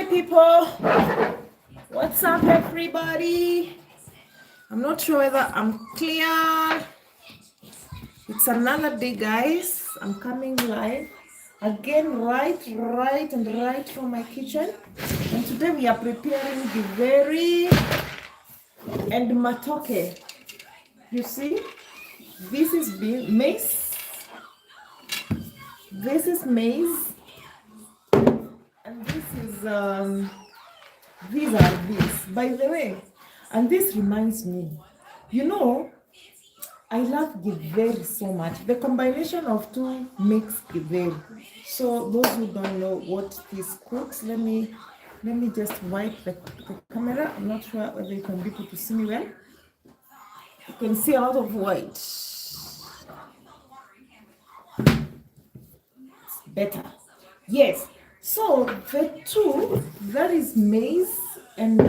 people. What's up, everybody? I'm not sure whether I'm clear. It's another day, guys. I'm coming live again, right from my kitchen. And today we are preparing Githeri and matoke. You see, this is maize. This is maize, and this is these are beans, by the way. And this reminds me, you know, I love Githeri so much. The combination of two makes Githeri. So those who don't know what this cooks, let me just wipe the camera. I'm not sure whether you can be able to see me well. You can see a lot of white. It's better. Yes. So the two, that is maize and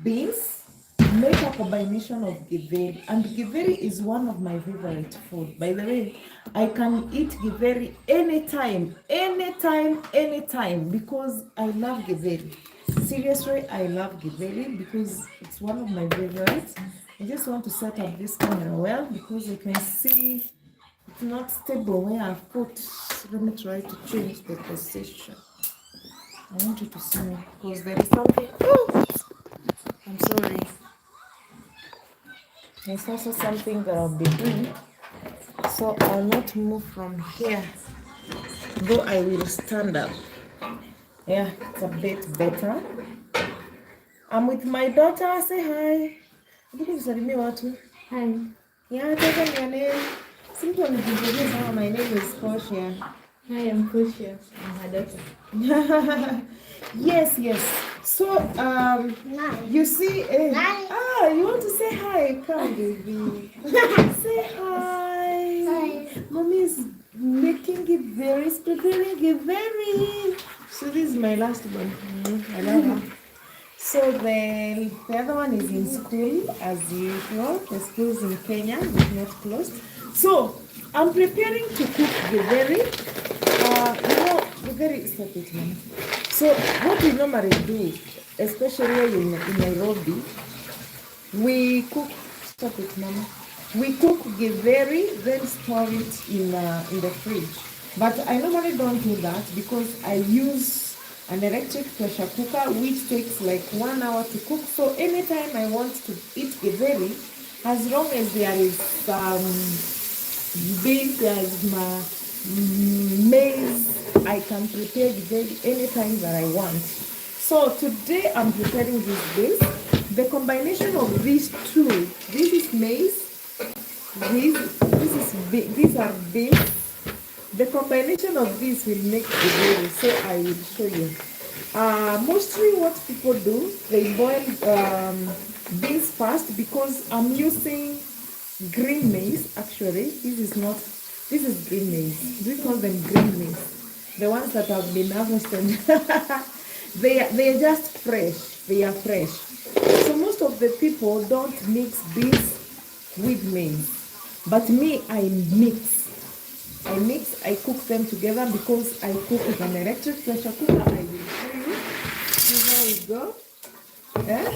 beans, make a combination of Githeri. And Githeri is one of my favorite food. By the way, I can eat Githeri anytime, because I love Githeri. Seriously, I love Githeri because it's one of my favorites. I just want to set up this camera well because you can see it's not stable where I've put. Let me try to change the position. I want you to see me because there is something. Oh, I'm sorry. There's also something that I'll be doing. So I'll not move from here, though I will stand up. Yeah, it's a bit better. I'm with my daughter. Say hi. Hi. Yeah, tell them your name. Simple introduce. My name is Portia. Hi, I'm Portia. I'm her daughter. Yes. So, you see, you want to say hi? Come, baby. Say hi. Hi. Mommy is making Githeri, preparing Githeri. So this is my last one. I love her. So the other one is in school, as usual. The school is in Kenya, it's not closed. So I'm preparing to cook Githeri. Githeri is not it, man. So what we normally do, especially in Nairobi, we cook. Stop it, mama. We cook Githeri, then store it in the fridge. But I normally don't do that because I use an electric pressure cooker, which takes like 1 hour to cook. So anytime I want to eat Githeri, as long as there is beans, there's maize, I can prepare Githeri anytime that I want. So today I'm preparing this beans. The combination of these two, this is maize, these are beans. The combination of these will make Githeri, so I will show you. Mostly what people do, they boil beans first because I'm using green maize. Actually, this is green maize. We call them green maize. The ones that have been harvested. they are just fresh. They are fresh. So most of the people don't mix beans with maize. But me, I cook them together because I cook with an electric pressure cooker. I will show you. Here we go. Yeah.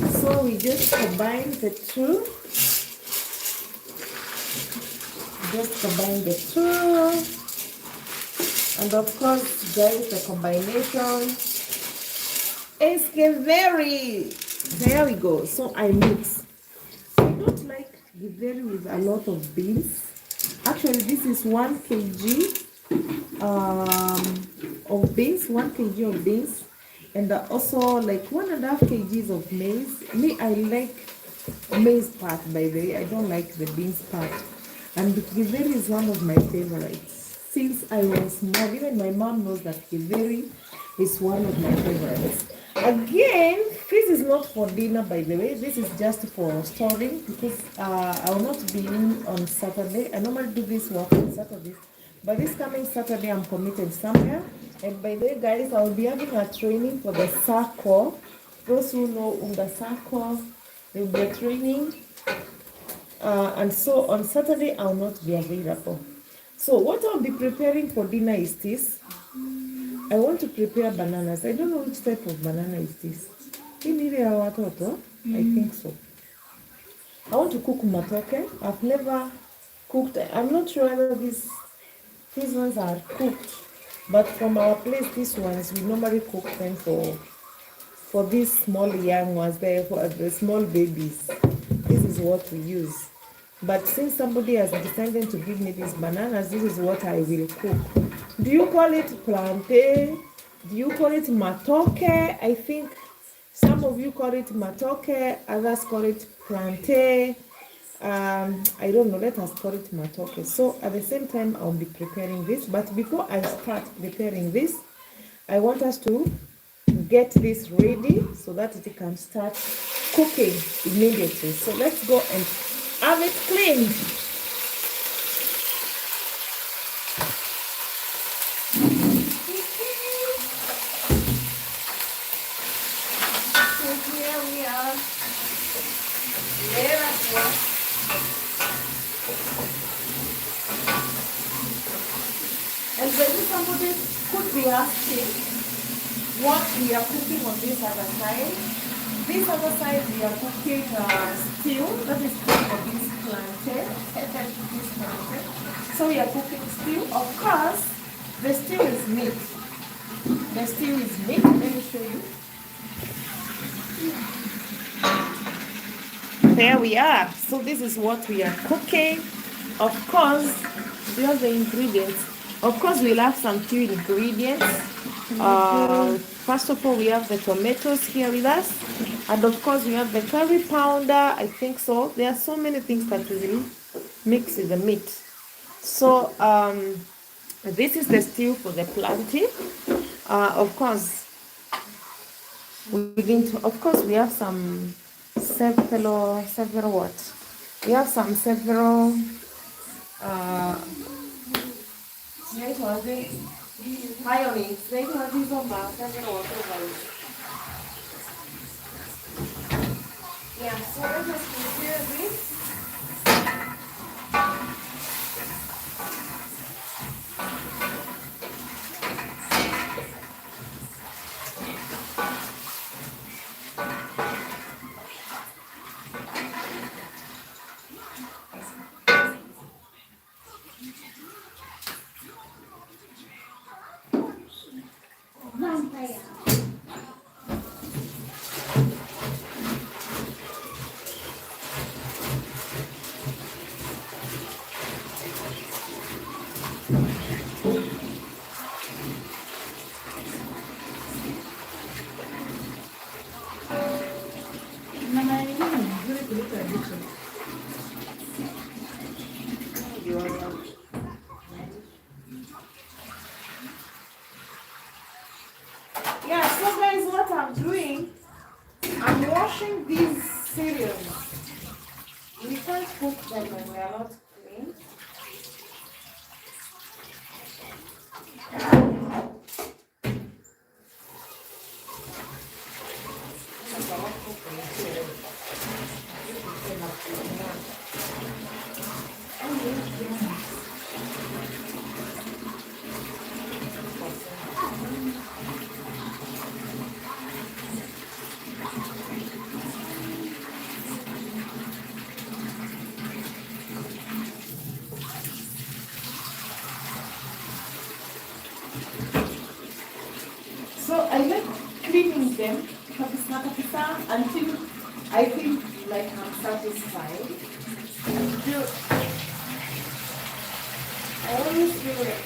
So we just combine the two. And of course, guys, the combination is Githeri. There we go. So I mix. I don't like Githeri with a lot of beans. Actually, this is 1 kg of beans, 1 kg of beans, and also like 1.5 kgs of maize. Me, I like maize part, by the way. I don't like the beans part. And Githeri is one of my favorites. Since I was small, even my mom knows that Githeri is one of my favorites. Again, this is not for dinner, by the way. This is just for storing because I will not be in on Saturday. I normally do this work on Saturdays, but this coming Saturday I'm committed somewhere. And by the way, guys, I will be having a training for the circle. Those who know the circle, there will be a training, and so on Saturday I will not be available. So what I'll be preparing for dinner is this. I want to prepare bananas. I don't know which type of banana is this. Hii ni ile ya watoto? I think so. I want to cook matoke. I've never cooked. I'm not sure whether these ones are cooked, but from our place, these ones we normally cook them for these small young ones, for the small babies. This is what we use. But since somebody has decided to give me these bananas, this is what I will cook. Do you call it plantain? Do you call it matoke? I think some of you call it matoke, others call it plantain. I don't know, let us call it matoke. So at the same time, I'll be preparing this. But before I start preparing this, I want us to get this ready so that it can start cooking immediately. So let's go and have it cleaned. So here we are. Let us work. And when somebody could be asking what we are cooking on this other side. This other side we are cooking stew, that is for this plantain. So we are cooking stew. Of course, the stew is meat. The stew is meat. Let me show you. There we are. So this is what we are cooking. Of course, these are the ingredients. Of course, we'll have some few ingredients. First of all, we have the tomatoes here with us, and of course we have the curry powder. I think so. There are so many things that we will mix with the meat. So this is the stew for the plantain. Of course, we have some several what? We have some several yeah, so let us prepare this. Yeah, so guys, what I'm doing, I'm washing these cereals. We can't cook them when we are not clean. So I like cleaning them until I feel like I'm satisfied. I always feel like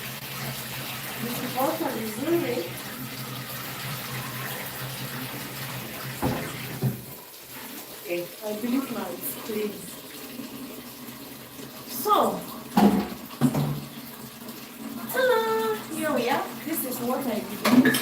this water is really okay. I believe now it's clean. So ta-da! Here we are. This is what I do.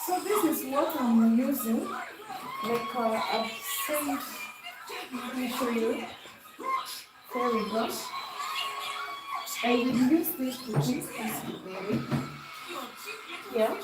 So this is what I'm using. Like I've said Let me show you. There we go. I will use this to mix this berry. Yeah.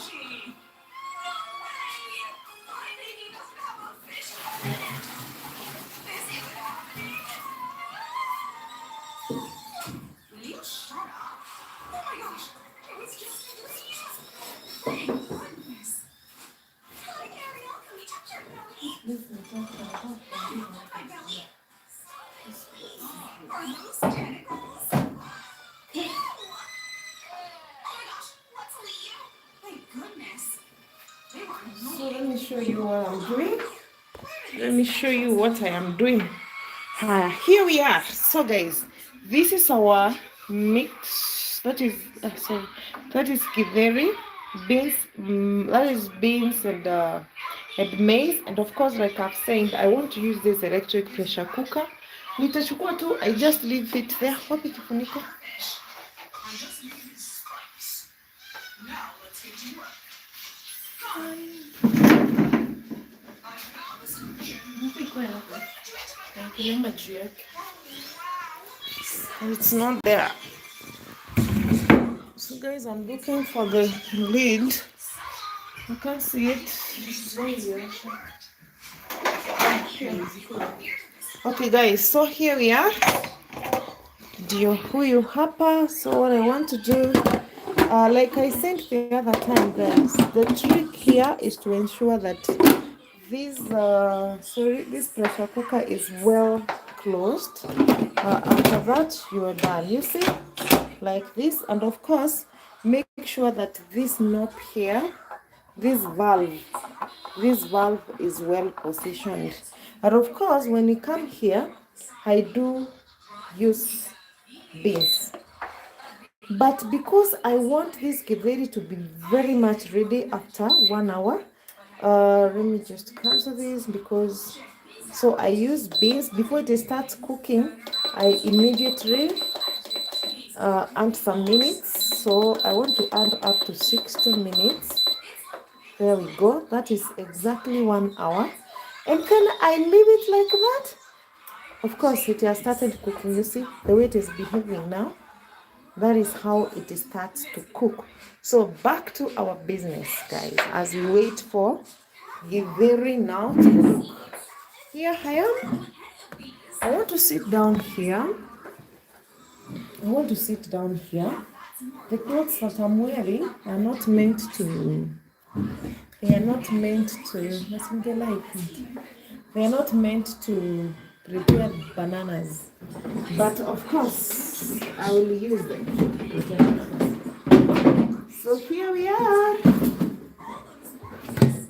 So let me show you what I'm doing. Let me show you what I am doing. Here we are. So guys, this is our mix. That is sorry, that is Githeri beans. That is beans and maize. And of course, like I've said, I want to use this electric pressure cooker. Nitachukua tu, I just leave it there. Wapi kifuniko? It's not there. So guys, I'm looking for the lid. I can't see it. Okay guys, so here we are. Ndio huyu hapa. So what I want to do, like I said the other time guys, the trick here is to ensure that this pressure cooker is well closed. After that you are done, you see, like this. And of course make sure that this knob here, this valve is well positioned. And of course when you come here, I do use beans, but because I want this Githeri to be very much ready after 1 hour, let me just cancel this, because so I use beans before it starts cooking. I immediately add some minutes, so I want to add up to 60 minutes. There we go. That is exactly 1 hour. And then I leave it like that. Of course it has started cooking. You see the way it is behaving now. That is how it starts to cook. So back to our business guys, as we wait for Githeri now to cook. Here I am. I want to sit down here. The clothes that I'm wearing are not meant to, they are not meant to prepare bananas, but of course I will use them. So here we are.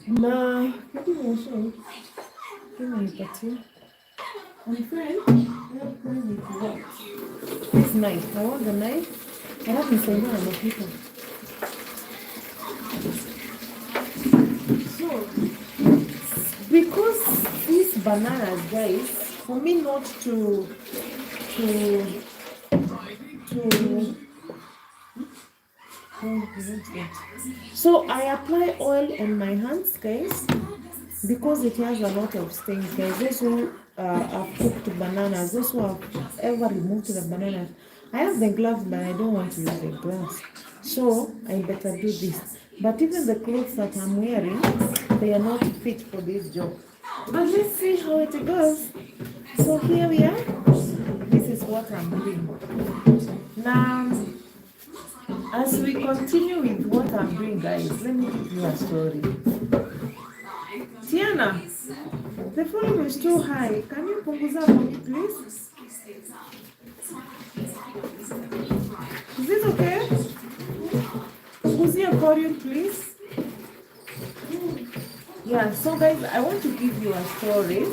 Now, this knife, I want the knife. I have to say no, people. So, because these bananas, guys, for me not to so I apply oil on my hands, guys, because it has a lot of stains, guys. Those who have cooked bananas, those who have ever removed the bananas, I have the gloves, but I don't want to use the gloves, so I better do this. But even the clothes that I'm wearing, they are not fit for this job. But let's see how it goes. So here we are. This is what I'm doing. Now, as we continue with what I'm doing, guys, let me give you a story. Tiana, the volume is too high. Can you punguza for me, please? Is this okay? Punguzia volume, please. Yeah, so guys, I want to give you a story.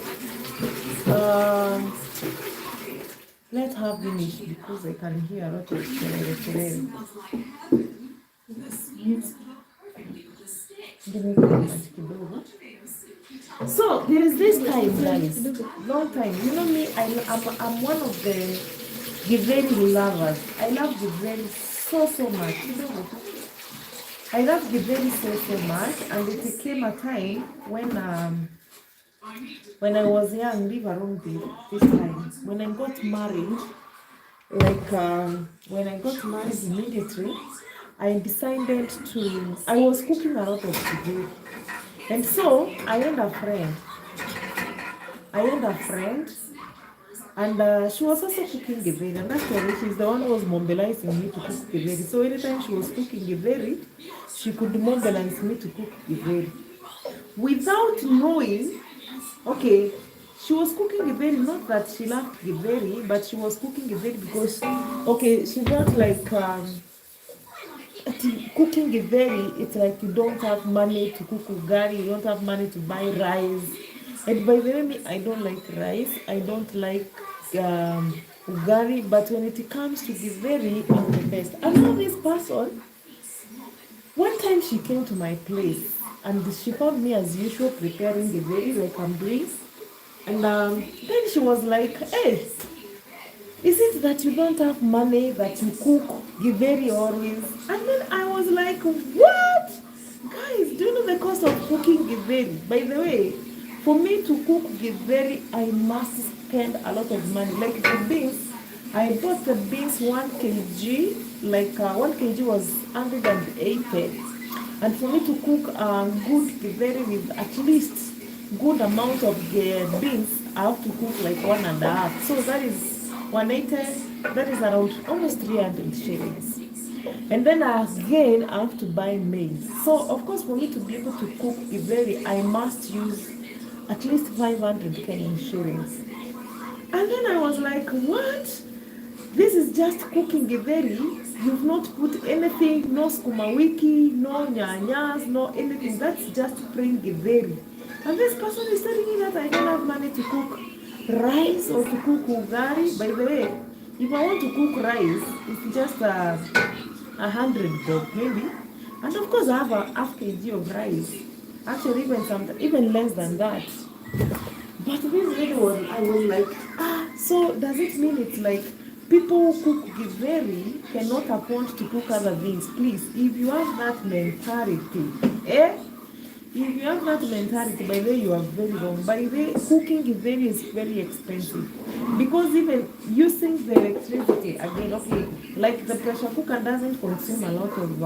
Let her finish because I can hear a lot of kelele. So there is this time, guys, long time. You know me, I'm one of the Githeri lovers. I love Githeri so much. I love Githeri so much, and it came a time when when I was young, leave around this time. When I got married, when I got married immediately, I decided to, I was cooking a lot of food. And so I had a friend. And she was also cooking githeri. And actually, she's the one who was mobilizing me to cook githeri. So anytime she was cooking githeri, she could mobilize me to cook githeri. Without knowing, okay, she was cooking githeri, not that she loved githeri, but she was cooking githeri because, okay, she felt like cooking githeri, it's like you don't have money to cook ugali, you don't have money to buy rice. And by the way, I don't like rice, I don't like ugali, but when it comes to githeri, I'm the best. I know this person. One time she came to my place and she found me as usual preparing githeri like I'm doing. And then she was like, hey, is it that you don't have money that you cook githeri always? And then I was like, what? Guys, do you know the cost of cooking githeri? By the way, for me to cook githeri, I must spend a lot of money. Like the beans, I bought the beans 1 kg, like 1 kg was 180. And for me to cook good githeri with at least good amount of beans, I have to cook like 1.5. So that is 180, that is around almost 300 shillings. And then again, I have to buy maize. So of course, for me to be able to cook githeri, I must use at least 500 Kenyan shillings. And then I was like, what? This is just cooking githeri. You've not put anything, no sukuma wiki, no nyanyas, no anything. That's just plain githeri. And this person is telling me that I don't have money to cook rice or to cook ugali. By the way, if I want to cook rice, it's just 100 bob maybe. And of course, I have a half kg of rice. Actually, even less than that. But this video I was like, so does it mean it's like people who cook githeri cannot afford to cook other things? Please, if you have that mentality, if you have that mentality, by the way, you are very wrong. By the way, cooking githeri is very expensive. Because even using the electricity, again, okay, like the pressure cooker doesn't consume a lot of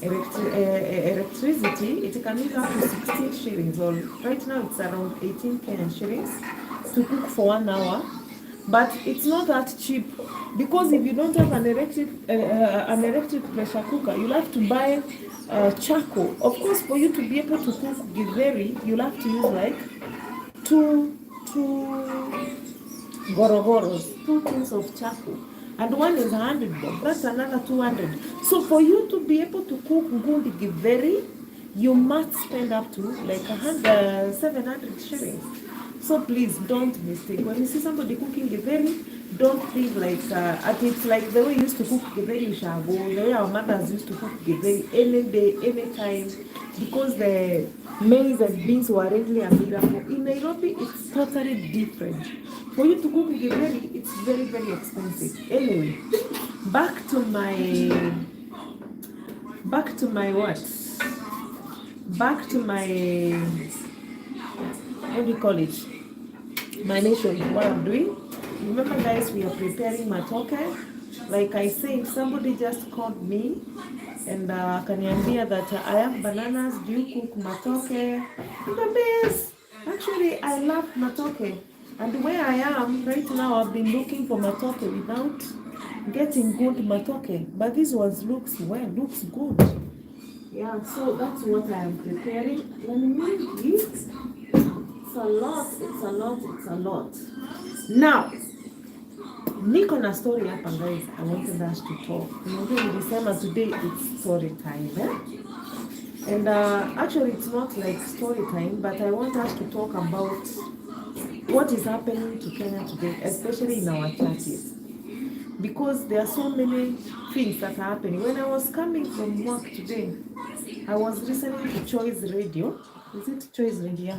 electricity. It can use up to 16 shillings, or right now it's around 18 Kenyan shillings to cook for 1 hour. But it's not that cheap, because if you don't have an electric pressure cooker, you'll have to buy charcoal. Of course, for you to be able to cook githeri, you'll have to use like two gorogoros, 2 tins of charcoal. And one is 100 bob, that's another 200. So for you to be able to cook good githeri, you must spend up to like 700 shillings. So please don't mistake. When you see somebody cooking githeri, don't think like it's like the way we used to cook githeri shago, the way our mothers used to cook githeri any day, any time, because the maize and beans were readily available. In Nairobi, it's totally different. For you to cook githeri, it's very, very expensive. Anyway, back to my what do you call it? My nation, what I'm doing. Remember, guys, we are preparing matoke. Like I said, somebody just called me and kaniambia that I have bananas. Do you cook matoke? The best. Actually, I love matoke. And where I am right now, I've been looking for matoke without getting good matoke. But this one looks good. Yeah, so that's what I am preparing. Let me make it. It's a lot. Now, niko na story hapa guys, I wanted us to talk. Nilisema today it's story time. And actually it's not like story time, but I want us to talk about what is happening to Kenya today, especially in our churches. Because there are so many things that are happening. When I was coming from work today, I was listening to Choice Radio. Is it Choice Radio?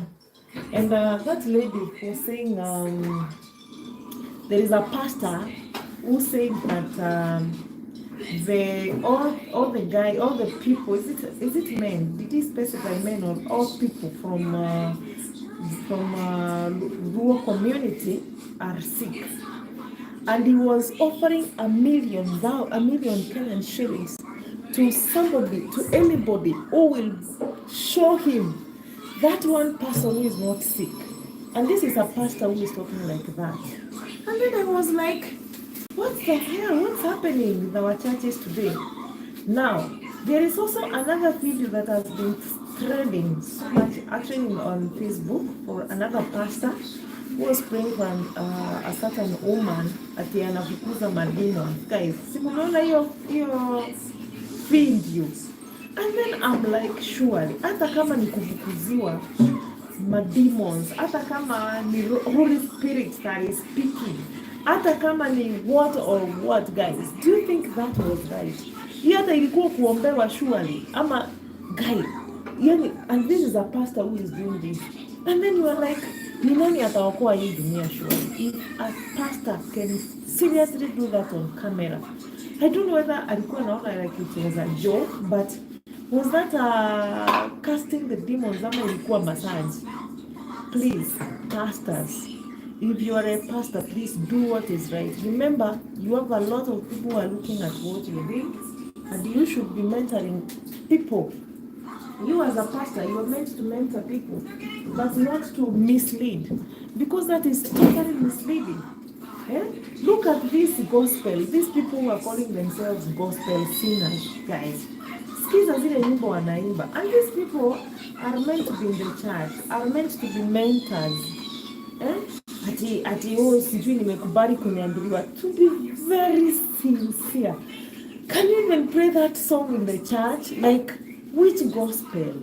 And that lady was saying there is a pastor who said that all the people, is it men? Did he specify men or all people from Luo community are sick, and he was offering a million Kenyan shillings to somebody, to anybody who will show him that one person who is not sick. And this is a pastor who is talking like that. And then I was like, what the hell? What's happening with our churches today? Now, there is also another video that has been trending so much actually on Facebook for another pastor who was praying for a certain woman ati anafukuza mademons. Guys, simunaona hiyo video. And then I'm like, surely, hata kama ni kufukuziwa mademons, hata kama ni Holy Spirit that is speaking, hata kama ni what or what, guys, do you think that was right? Hiyo hata ilikuwa kuombewa surely, ama guy, yani, and this is a pastor who is doing this. And then you are like, ni nani ataokoa hii dunia surely? If a pastor can seriously do that on camera. I don't know whether alikuwa naona like it was a joke, but was that casting the demons ama ilikuwa massage? Please, pastors, if you are a pastor, please do what is right. Remember, you have a lot of people who are looking at what you're doing, and you should be mentoring people. You as a pastor, you are meant to mentor people, but not to mislead, because that is totally misleading. Eh? Look at this gospel. These people who are calling themselves gospel singers, guys. Skiza zile nyimbo wanaimba. And these people are meant to be in the church, are meant to be mentors. Ati sijui nimekubali kunyanduriwa. To be very sincere. Can you even pray that song in the church? Like, which gospel?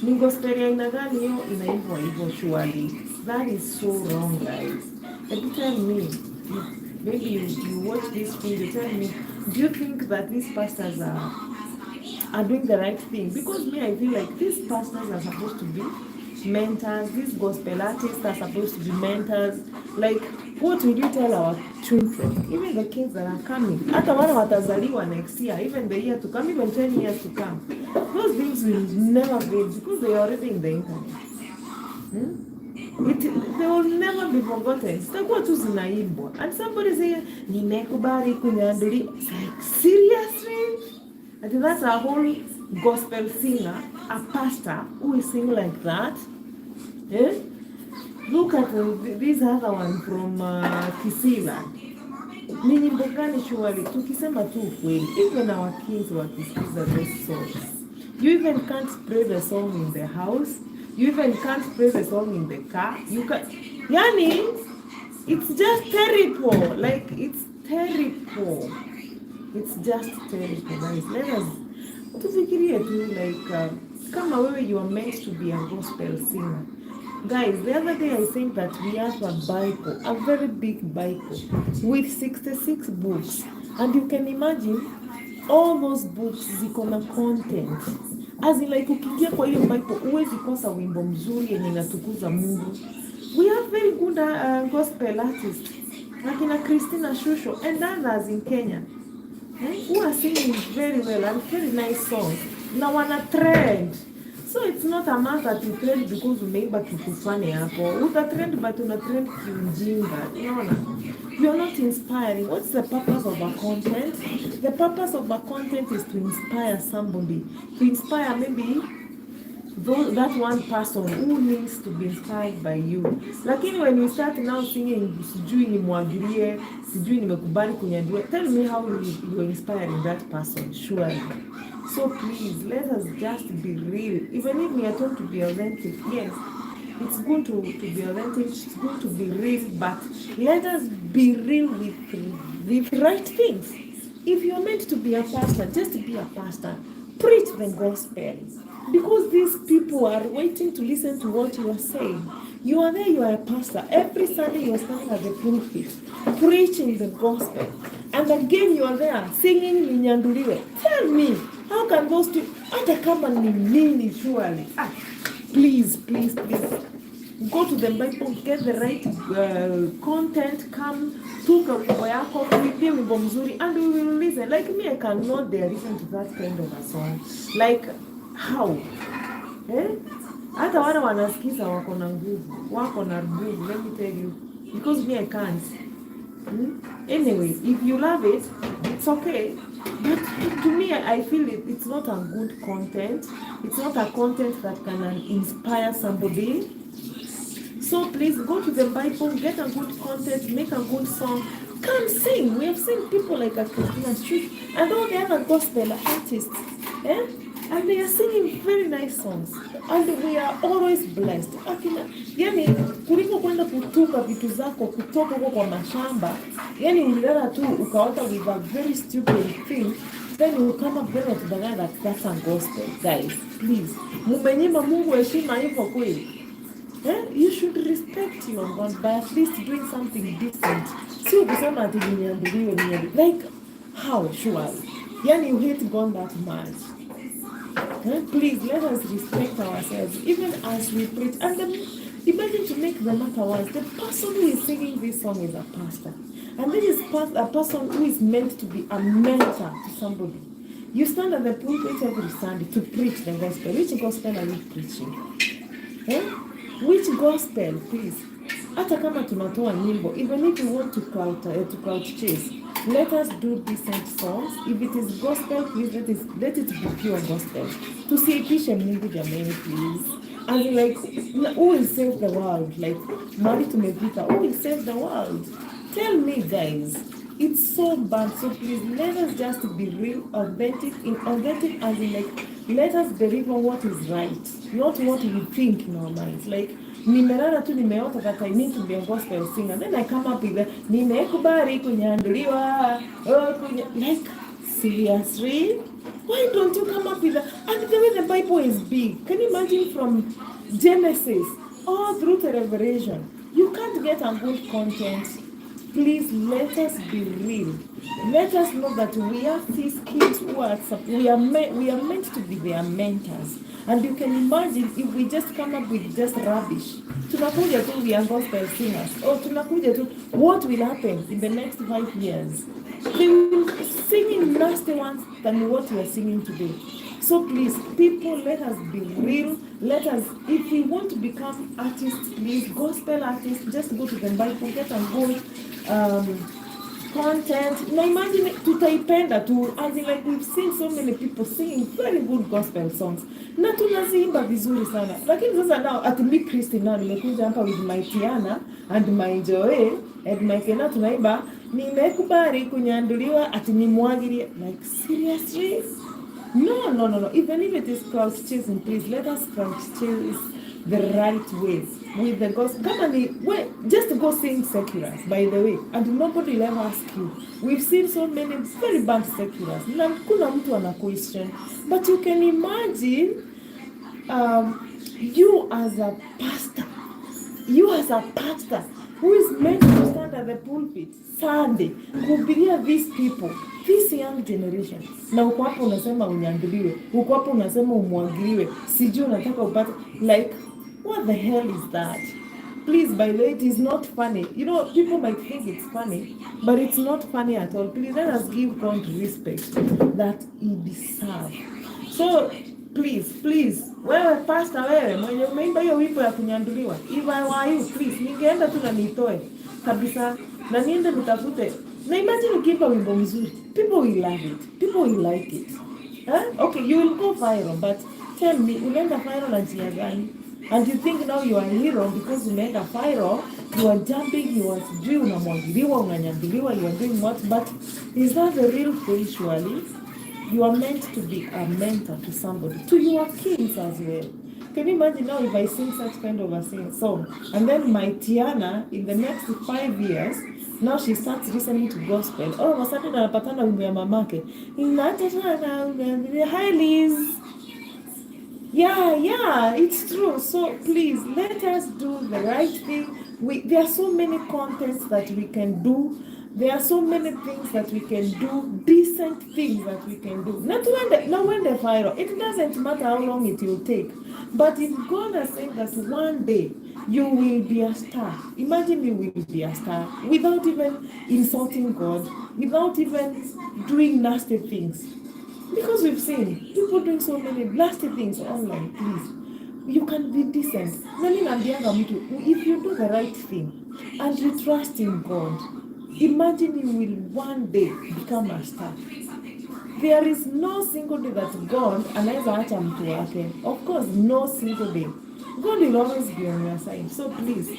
Ni gospel ya aina gani hiyo inaimbwa hivyo surely? That is so wrong, guys. And tell me, maybe you watch this video, tell me, do you think that these pastors are doing the right thing? Because me, I feel like these pastors are supposed to be mentors, these gospel artists are supposed to be mentors. Like, what will you tell our children, even the kids that are coming, hata wale watazaliwa next year, even the year to come, even 10 years to come? Those things will never be, because they are already in the internet. They will never be forgotten. Zitakuwa tu zinaimbwa. And somebody say, nimekubali kunyanduriwa. Like, seriously? I think that's a whole gospel singer, a pastor who is singing like that. Eh? Look at this other one from Kisila. Ni nyimbo gani surely? Tukisema tu ukweli, even our kids wakisikiza those songs. You even can't pray the song in the house. You even can't pray the song in the car. You can, yani, it's just terrible. Like, it's terrible. It's just terrible, guys. Let us tufikirie tu, like, kama wewe you are meant to be a gospel singer. Guys, the other day I think that we have a Bible, a very big Bible with 66 books. And you can imagine all those books ziko na content. As in, like, ukiingia kwa hiyo Bible huwezi kosa wimbo mzuri yenye inatukuza Mungu. We have very good gospel artists, like Christina Shusho and others in Kenya, who are singing very well and very nice songs. Na wana trend. So it's not a matter to trend because umeimba kitu fulani hapo. Uta trend but una trend kiujinga. Unaona? You're not inspiring. What's the purpose of a content? The purpose of a content is to inspire somebody. To inspire maybe that one person who needs to be inspired by you. Lakini when you start now singing, sijui nimwagilie, sijui nimekubali kunyanduriwa, tell me how you're inspiring that person, surely. So please, let us just be real. Even if we are told to be authentic, yes, it's good to be authentic, it's good to be real, but let us be real with the right things. If you're meant to be a pastor, just be a pastor. Preach the gospel. Because these people are waiting to listen to what you are saying. You are there, you are a pastor. Every Sunday you are standing at the pulpit, preaching the gospel. And again you are there, singing ninyanduriwe. Tell me, how can those two, hata kama ni nini surely? Please, please, please. Go to the Bible, get the right content, come, tunga wimbo yako, uipie wimbo mzuri, and we will listen. Like me, I cannot dare listen to that kind of a song. Like, how? Hata wale wanasikiza wako na nguvu, wako na nguvu, let me tell you, because me I can't. Anyway, if you love it, it's okay. But to me, I feel it's not a good content. It's not a content that can inspire somebody. So please go to the Bible, get a good content, make a good song, come sing. We have seen people like a Christina Street and all the other gospel artists. Eh? And they are singing very nice songs. And we are always blessed. Yani, kuliko kwenda kutuka vitu zako kutoka huko kwa mashamba, yani ulilala tu ukaota with a very stupid thing, then you come up there to believe that that's a gospel. Guys, please. Mumenyima Mungu heshima hivyo kweli. You should respect your God by at least doing something decent. Si ukisema ati ninyanduriwe. Like, how surely? Yani you hate God that much. Please let us respect ourselves, even as we preach. And imagine, to make the matter worse, the person who is singing this song is a pastor. And this is a person who is meant to be a mentor to somebody. You stand at the pulpit every Sunday to preach the gospel. Which gospel are you preaching? Which gospel, please? Hata kama tunatoa nyimbo, even if you want to clout chase, let us do decent songs. If it is gospel, please let it be pure gospel. Tusiipishe Mungu jamani, please. And like, who will save the world? Like, mali tumepita, who will save the world? Tell me, guys. It's so bad. So please, let us just be real, authentic as in like, let us deliver what is right, not what we think in our minds. Like, nimelala tu nimeota that I need to be a gospel singer. Then I come up with the nimekubali kunyanduriwa. Like, seriously? Why don't you come up with that? And the way the Bible is big. Can you imagine from Genesis all through the Revelation? You can't get a good content. Please let us be real. Let us know that we are these kids who are meant to be their mentors. And you can imagine if we just come up with just rubbish. Tunakuja tu, we are gospel singers. Or tunakuja tu, what will happen in the next 5 years? They will be singing nasty ones than what we are singing today. So please, people, let us be real. Let us, if we want to become artists, please, gospel artists, just go to the Bible, get a good content. Na imagine tutaipenda tu, as in like we've seen so many people singing very good gospel songs. Na tunaziimba vizuri sana. Lakini sasa now, at me Christine now, nimekuja hapa with my Tiana and my Joe and my Kena tunaimba, nimekubali kunyanduliwa ati nimwagilie. Like, seriously? No. Even if it is clout chasing, please let us clout chase the right way with the gospel. Come on, just go sing seculars, by the way, and nobody will ever ask you. We've seen so many very bad seculars. Na kuna mtu ana question, but you can imagine you as a pastor who is meant to stand at the pulpit Sunday kuhubiria these people, this young generation, na uko hapo unasema unyanduliwe, uko hapo unasema umwagiliwe, sijui unataka upate, like, what the hell is that? Please, by the way, it is not funny. You know, people might think it's funny, but it's not funny at all. Please, let us give God respect that he deserves. So please, wewe pastor, wewe mwenye umeimba hiyo wimbo ya kunyanduliwa, if I were you, please, ningeenda tu na nitoe kabisa na niende nitafute. Na imagine ukiimba wimbo mzuri, people will love it, people will like it. Okay, you will go viral, but tell me, unaenda viral na njia gani? And you think now you are a hero because unaenda viral, you are jumping, you are sijui unamwagiliwa, unanyanduliwa, you are doing what? But is that the real thing surely? You are meant to be a mentor to somebody, to your kids as well. Can you imagine now if I sing such kind of a song, and then my Tiana, in the next 5 years, now she starts listening to gospel. All of a sudden, anapatana wimbo ya mamake. Hi Liz. Yeah, it's true. So please, let us do the right thing. There are so many contents that we can do. There are so many things that we can do, decent things that we can do. Not when they're viral. It doesn't matter how long it will take. But if God has said that one day you will be a star, imagine you will be a star without even insulting God, without even doing nasty things. Because we've seen people doing so many nasty things online, please. you can be decent. Nani naambianga mtu, if you do the right thing and you trust in God, imagine you will one day become a star. There is no single day that God anaweza acha mtu wake. Of course, no single day. God will always be on your side. So please,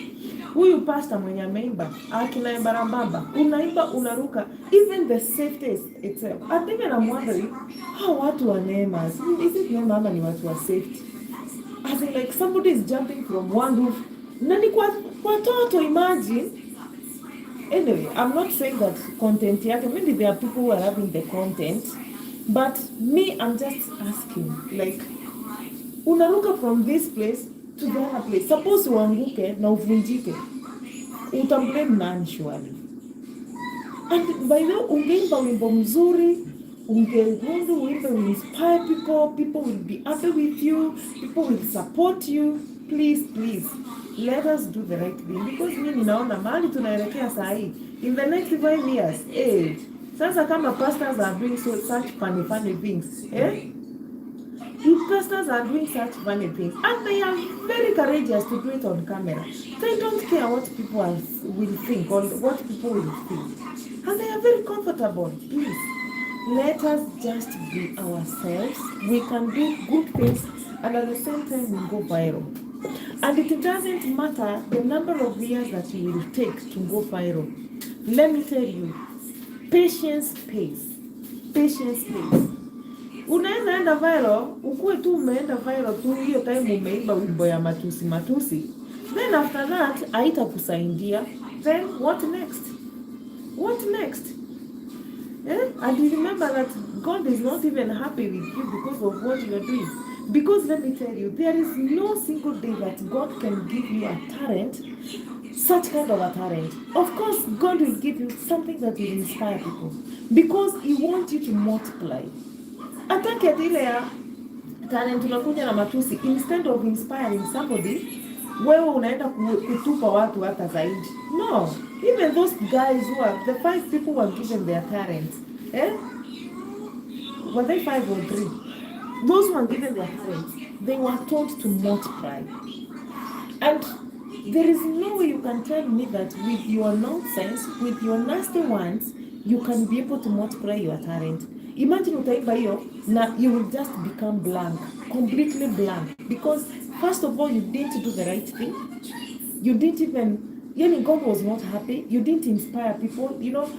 huyu pastor mwenye ameimba akina barababa, unaimba unaruka, even the safety itself. I think I'm wondering how watu wa neema, is it neema ama ni watu wa safety? As in like somebody is jumping from one roof. Nani kwa watoto, imagine. Anyway, I'm not saying that content yake, maybe there are people who are having the content, but me, I'm just asking, like, unaruka from this place to the other place. Suppose uanguke na uvunjike, utamblame nani surely? And by the way, ungeimba wimbo mzuri, ungeundu wimbo will inspire people, people will be happy with you, people will support you. Please, let us do the right thing, because mimi ninaona mahali tunaelekea saa hii in the next 5 years. Sasa kama pastors are doing such funny things, if pastors are doing such funny things and they are very courageous to do it on camera, they don't care what people will think or what people will think, and they are very comfortable. Please, let us just be ourselves. We can do good things and at the same time we go viral. And it doesn't matter the number of years that you will take to go viral. Let me tell you, patience pays. Unaenda enda viral, ukue tu umeenda viral tu hiyo time umeimba wimbo ya matusi. Then after that, haitakusaidia. Then what next? And you remember that God is not even happy with you because of what you are doing. Because let me tell you, there is no single day that God can give you a talent, such kind of a talent. Of course, God will give you something that will inspire people, because He wants you to multiply. Atake ile ya talent unakuja na matusi, instead of inspiring somebody, wewe unaenda kutupa watu hata zaidi. No, even those guys who are, the 5 people who are given their talents, were they 5 or 3? Those who are given their talents, they were told to multiply. And there is no way you can tell me that with your nonsense, with your nasty ones, you can be able to multiply your talent. Imagine utaimba hiyo, na you will just become blank, completely blank. Because first of all, you didn't do the right thing. You didn't even, God was not happy. You didn't inspire people. You know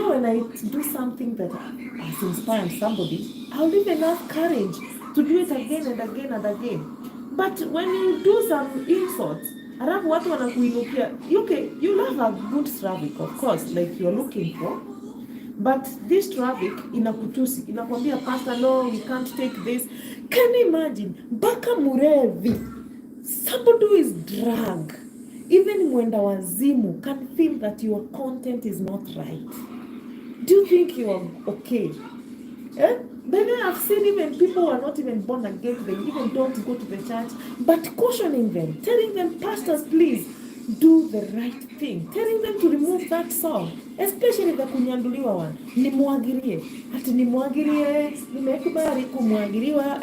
when I do something that has inspired somebody, I'll even have courage to do it again and again and again. But when you do some insults, alafu watu wanakuinukia, okay, you have a good traffic, of course, like you're looking for. But this traffic inakutusi, inakwambia, pastor, no, we can't take this. Can you imagine? Baka murevi, somebody who is drug, even mwenda wazimu can feel that your content is not right. Do you think you are okay? Maybe I've seen even people who are not even born again, they even don't go to the church, but cautioning them, telling them, pastors, please do the right thing, telling them to remove that song, especially the ninyanduriwe one. Nimwagirie, nimekubali kumwagiriwa.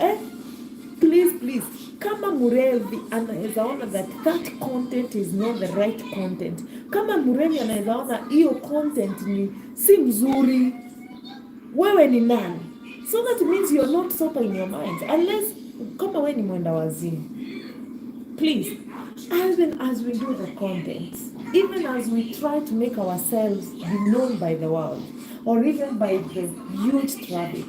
Please, kama murevi anaweza ona that content is not the right content, kama murevi anaweza ona hiyo content ni si mzuri, wewe ni nani? So that means you're not sober in your mind, unless kama wewe ni mwenda wazimu. Please, even as we do the content, even as we try to make ourselves be known by the world, or even by the huge traffic,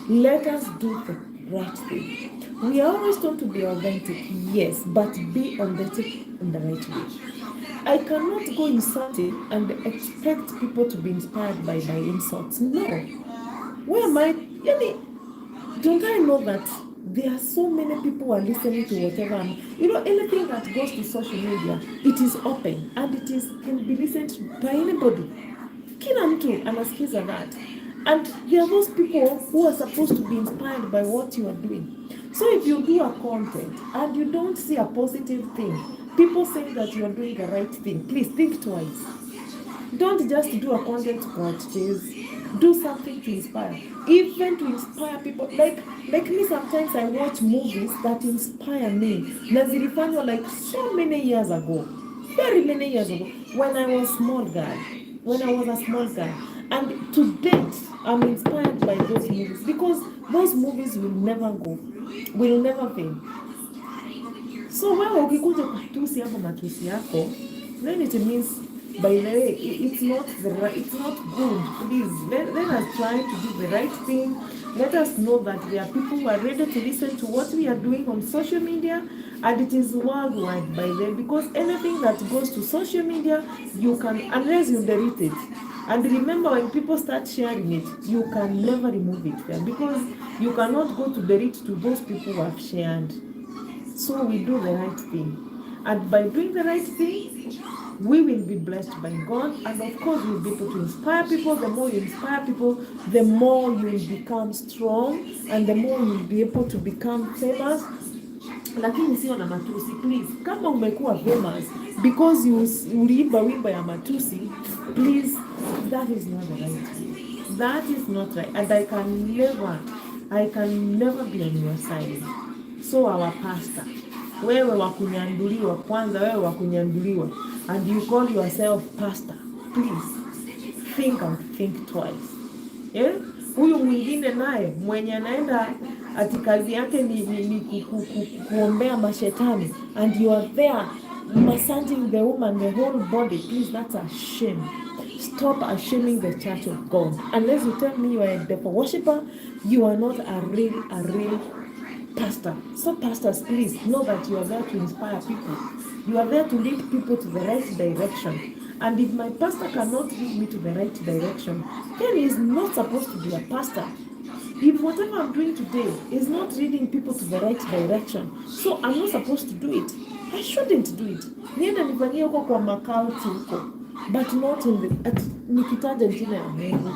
let us do the right thing. We are always told to be authentic, yes, but be authentic in the right way. I cannot go insulting and expect people to be inspired by my insults. No. Where am I? Don't I know that there are so many people who are listening to whatever anything that goes to social media, it is open and can be listened to by anybody. Kila mtu anasikiza that. And there are those people who are supposed to be inspired by what you are doing. So if you do a content and you don't see a positive thing, people say that you are doing the right thing, please think twice. Don't just do a content purchase. Do something to inspire. Even to inspire people. Like me, sometimes I watch movies that inspire me. Na zilifanywa like so many years ago. Very many years ago. When I was a small girl. And to date, I'm inspired by those movies. Because those movies will never go. Will never fail. So wewe ukikuja kutusi hapo matusi yako, then it means by the way it's not good. Please let us try to do the right thing. Let us know that there are people who are ready to listen to what we are doing on social media, and it is worldwide by the way, because anything that goes to social media, you can, unless you delete it. And remember, when people start sharing it, you can never remove it there, because you cannot go to delete to those people who have shared. So we do the right thing. And by doing the right thing, we will be blessed by God. And of course, we'll be able to inspire people. The more you inspire people, the more you will become strong. And the more you'll be able to become famous. Lakini sio na matusi, please. Kama umekuwa famous because uliimba wimbo ya matusi, please, that is not the right thing. That is not right. And I can never be on your side. So our pastor, wewe wakunyanduliwa, kwanza wewe wakunyanduliwa, and you call yourself pastor, please think twice. Yeah? Huyu mwingine naye mwenye anaenda ati kazi yake ni kuombea mashetani, and you are there massaging the woman, the whole body. Please, that's a shame. Stop shaming the church of God. Unless you tell me you are a devil worshipper, you are not a real pastor. So pastors, please know that you are there to inspire people. You are there to lead people to the right direction. And if my pastor cannot lead me to the right direction, then he is not supposed to be a pastor. If whatever I'm doing today is not leading people to the right direction, so I'm not supposed to do it. I shouldn't do it. Nienda nifanyie huko kwa makauti huko, but not in the nikitaja jina ya Mungu.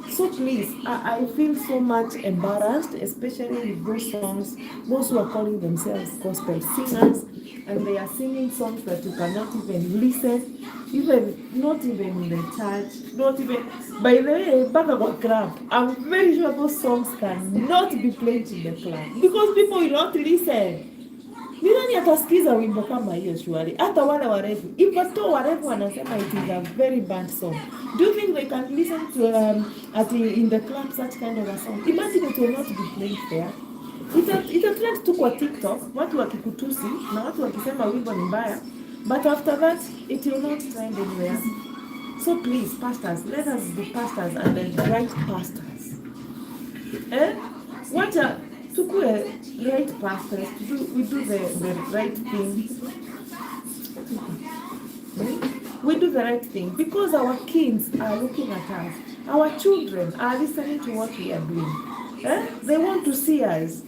So please, I feel so much embarrassed, especially with those songs, those who are calling themselves gospel singers, and they are singing songs that you cannot even listen, not even in the church, not even, by the way, back about club. I'm very sure those songs cannot be played in the club, because people will not listen. Ni nani atasikiza wimbo kama hiyo shwari? Hata wale warefu. Ipato warefu wanasema it is a very bad song. Do you think they can listen to in the club such kind of a song? Imagine it will not be played there. Ita trend tu kwa TikTok, watu wakikutusi na watu wakisema wimbo ni mbaya, but after that it will not trend anywhere. So please, pastors, let us be pastors and the right pastors. Wacha tukue right pastors, we do the right thing. We do the right thing because our kids are looking at us. Our children are listening to what we are doing. They want to see us.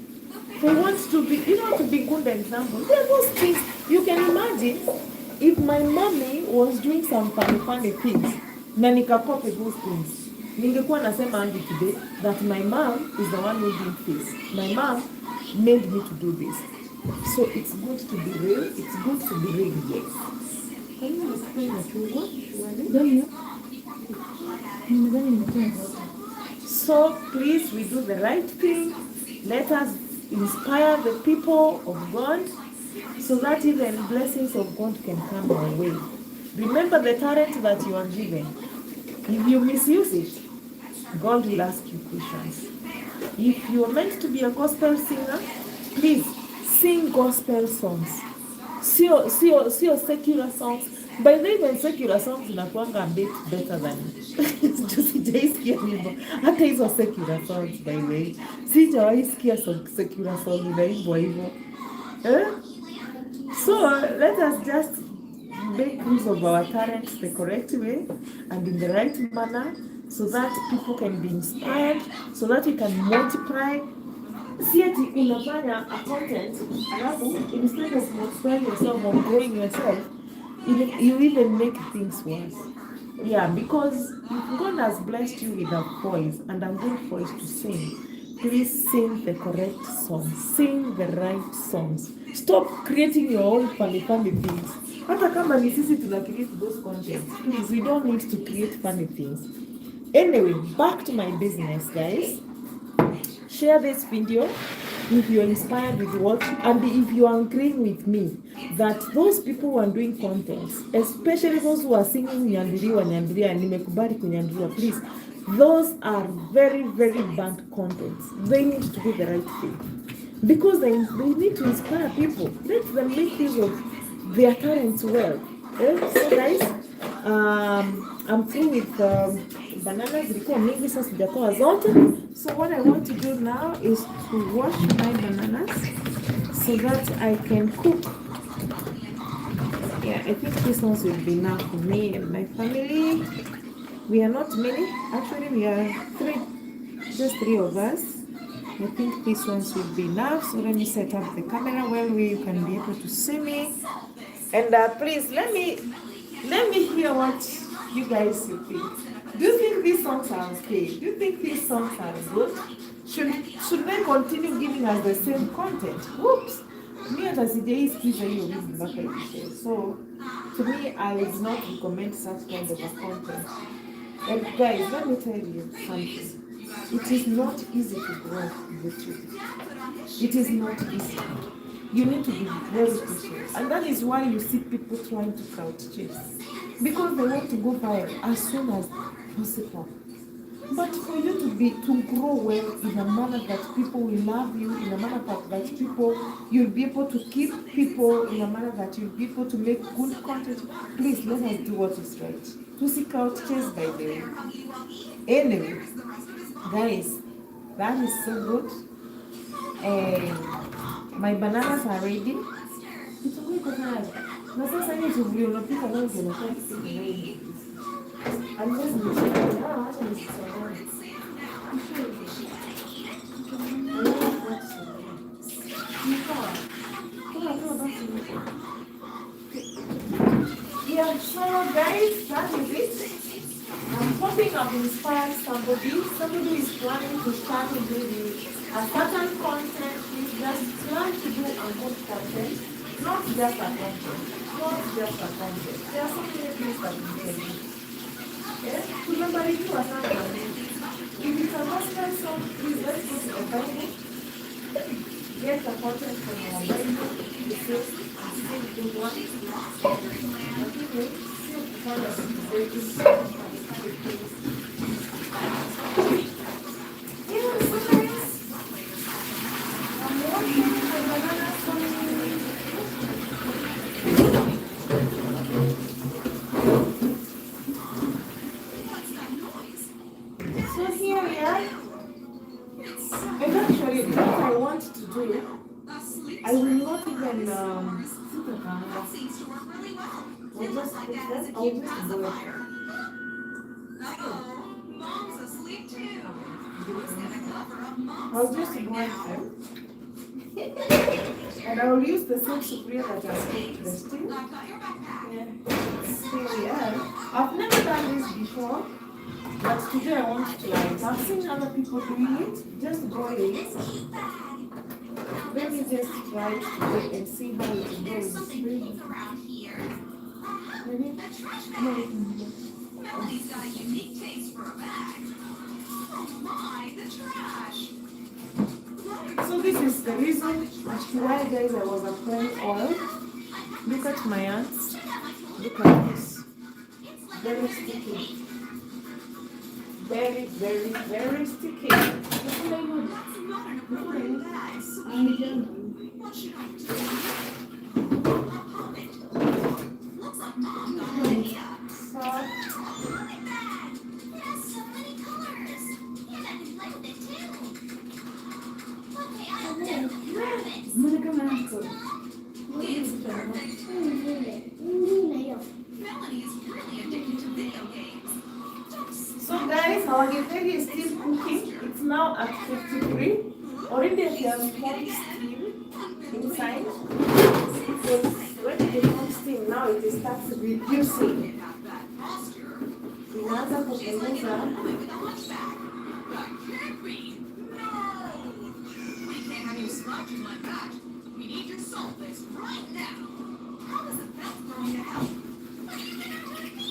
They want to be, to be good examples. There are those things. You can imagine if my mommy was doing some funny things, na nikacopy those things. Ningekuwa nasema hadi today that my mom is the one who did this. My mom made me to do this. So it's good to be real. It's good to be real, yes. Can you explain what you want? So please, we do the right thing. Let us inspire the people of God so that even blessings of God can come our way. Remember the talent that you are given. If you misuse it, God will ask you questions. If you are meant to be a gospel singer, please sing gospel songs. Sio secular songs. By the way, even secular songs inakuanga a bit better than sijaisikia wimbo hata hizo secular songs. By the way, sijawahi sikia secular song inaimbwa hivyo. So let us just make use of our talents the correct way and in the right manner, so that people can be inspired, so that we can multiply. Si ati unafanya a content, alafu instead of multiplying yourself or growing yourself, you even make things worse. Yeah, because if God has blessed you with a voice and a good voice to sing, please sing the correct songs. Sing the right songs. Stop creating your own funny things. Hata kama ni sisi tuna create those content, please, we don't need to create funny things. Anyway, back to my business, guys. Share this video if you're inspired with what, and if you are agreeing with me that those people who are doing contents, especially those who are singing ninyanduriwe nimekubali kunyanduriwa, please, those are very very bad contents. They need to do the right thing because they need to inspire people. Let them make use of their talents well. So guys, I'm through with bananas. Zilikuwa mingi sasa sijatoa zote. So what I want to do now is to wash my bananas so that I can cook. Yeah, I think this one will be enough for me and my family. We are not many. Actually, we are just three of us. I think this one will be enough. So let me set up the camera where you can be able to see me. And please let me hear what you guys think. Do you think these songs are okay? Do you think these songs are good? Should they continue giving us the same content? Whoops! Me and Azidei is so to me, I would not recommend such kind of a content. And guys, let me tell you something. It is not easy to grow YouTube. It is not easy. You need to be very patient. And that is why you see people trying to crowd chase. Because they want to go viral as soon as possible. But for you to grow well in a manner that people will love you, in a manner that you'll be able to keep people, in a manner that you'll be able to make good content, please let us do what is right. To seek out chase by the way. Anyway, guys, that is so good. And my bananas are ready. Yeah, so guys, that is it. I'm hoping I've inspired somebody. Somebody is planning to start doing a certain content. Please just plan to do a good content, not just a content. Not just a content. There are so many things that you can do. Yes? Remember, if you are not if it's a gospel song, please let's go to the Bible. Get the content from our Bible. The first and sing one. Okay, see the kind of breaking. Yeah, so nice. I'm walking with the banana So here we are. And actually, what I want to do, I will not even sit the camera. We'll just put that. I'll just do it. Mom's asleep too. I'll just wash them. And I will use the same supriya that I spoke the steam. Yeah. Here we are. I've never done this before, but today I want to try it. I've seen other people doing it. Just boil it. Let me just try it today and see how it goes. Melody's got a unique taste for a bag. Oh my, the trash. So this is the reason as to why, guys, I was applying oil. Look at my hands. Look at this. Very sticky. Very, very, very sticky. That's not an appropriate bag. What should I do? Looks like Mom got an idea. So, I like that. It has so many colors. And I can play with it too. Okay, I'll do it. It's perfect. Melanie is really addicted to video games. so guys, our Githeri is still cooking. It's now at 53. Already I have formed steam inside. So when it becomes steam, now it starts reducing. Inaanza kupunguza. We can't have you slouching like that. We need your soul fix right now. How is the best going to help? What are you gonna hurt me?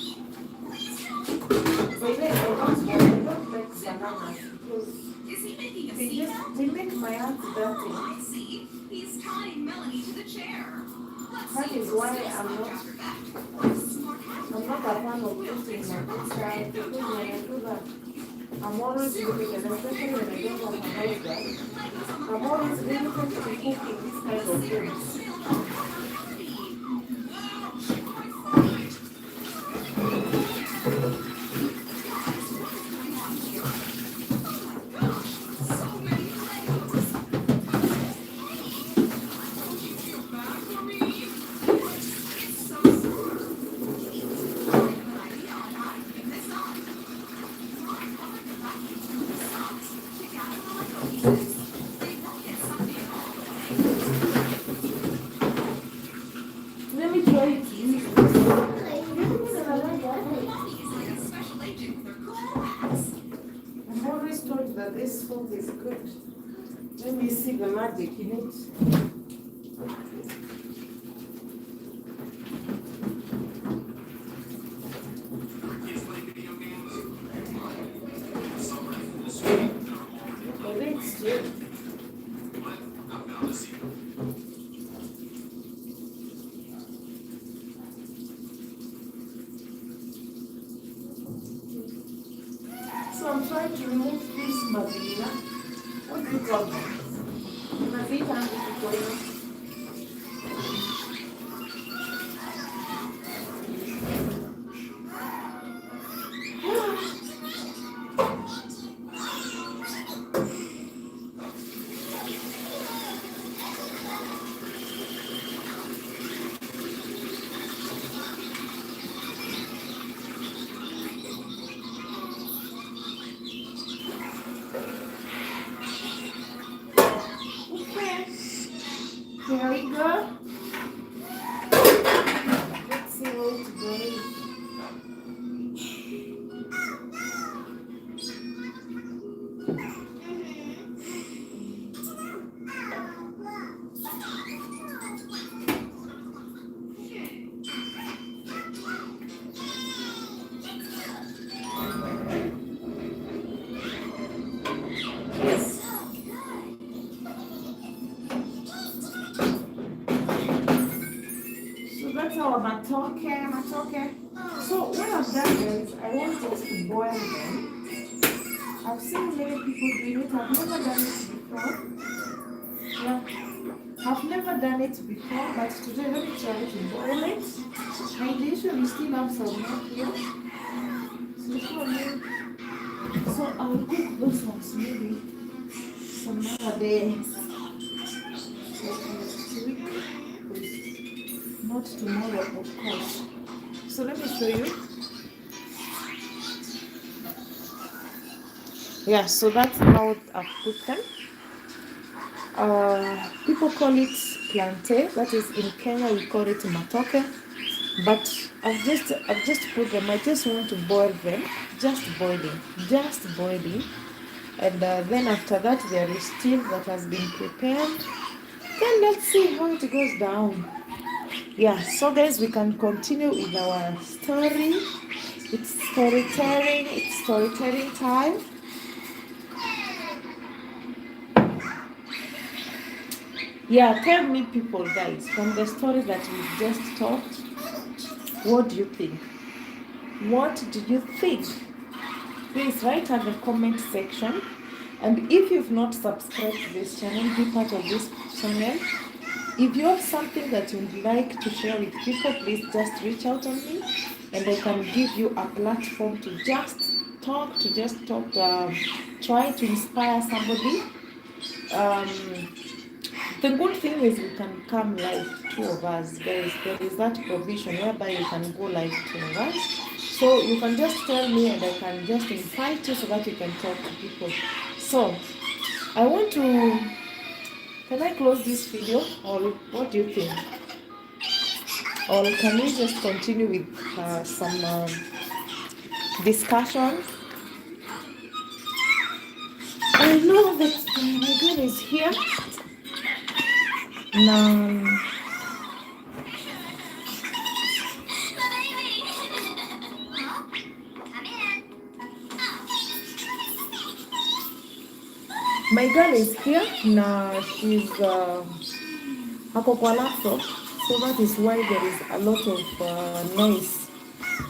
Please don't. But then I don't like bananas because Is he making a they seatbelt? make my hands dirty. I see. He's tying Melanie to the chair. Let's That see is if why Six I'm Months not after that. Smart hat. I'm not a fan of putting my boots down because when I do that, I'm always looking at, especially when I don't have my husband, I'm always looking to cook in this kind of things. Let me try it. I'm always told that this food is good. Let me see the magic in it. But it's good. So I'm trying to remove this mazina. What do you call it? Mazina and Kikoino. Okay. Here we go. Let's see how it goes. So that's our matoke. So what I've done is I want us to boil them. I've seen many people doing it. I've never done it before. Yeah. I've never done it before, but today let me try to boil it. My usually we still have some milk here. So I'll cook those ones maybe some other day. Like next week. Not tomorrow, of course. So let me show you. Yeah, so that's how I've cooked them. People call it plantain. That is in Kenya we call it matoke. But I've just put them. I just want to boil them, just boiling. And then after that there is steam that has been prepared. Then let's see how it goes down. Yeah, so guys, we can continue with our story. It's storytelling time. Yeah, tell me people, guys, from the story that we've just talked, what do you think? What do you think? Please write at the comment section. And if you've not subscribed to this channel, be part of this channel. If you have something that you'd like to share with people, please just reach out on me and I can give you a platform to just talk, try to inspire somebody. The good thing is we can come live, two of us, guys. There is that provision whereby you can go live, two of us. So you can just tell me and I can just invite you so that you can talk to people. So I want to, can I close this video or what do you think? Or can we just continue with some discussion? I know that my girl is here. Now, My girl is here. Now she's ako kwa laptop, so that is why there is a lot of noise.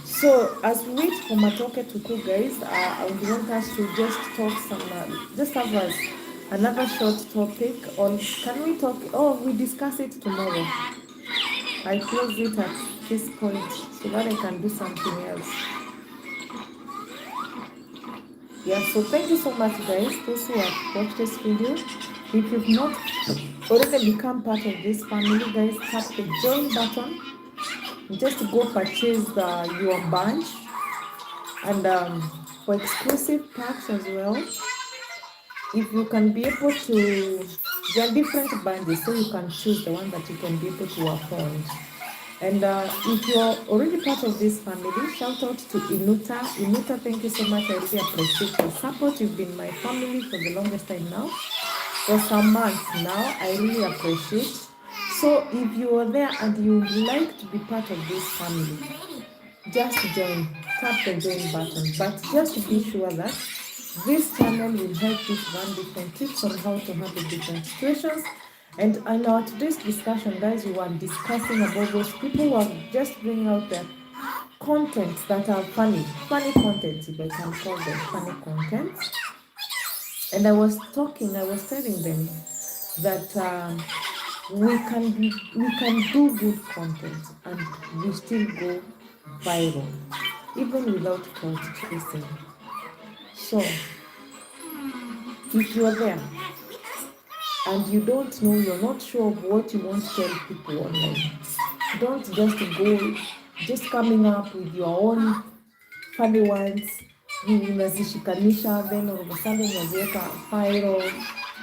So as we wait for Matoke to cook, guys, I would want us to just talk some, just have us another short topic on. Can we talk? Oh, we discuss it tomorrow. I close it at this point so that I can do something else. Yeah, so thank you so much, guys, those who have watched this video. If you've not already become part of this family, guys, tap the join button. Just go purchase your bunch, and for exclusive packs as well. If you can be able to, there are different bunches, so you can choose the one that you can be able to afford. And if you're already part of this family, shout out to Inuta. Inuta, thank you so much. I really appreciate your support. You've been my family for the longest time now. For some months now, I really appreciate. So if you are there and you would like to be part of this family, just join. Tap the join button. But just be sure that this channel will help you to run different tips on how to handle different situations. And in our today's discussion, guys, we were discussing about those people who are just bringing out their contents that are funny content, if I can call them funny content. And I was telling them that we can do good content and we still go viral, even without clout chasing. So, if you're there and you don't know, you're not sure of what you want to tell people online, don't just coming up with your own funny ones, unazishikanisha, then all of a sudden unaziweka viral,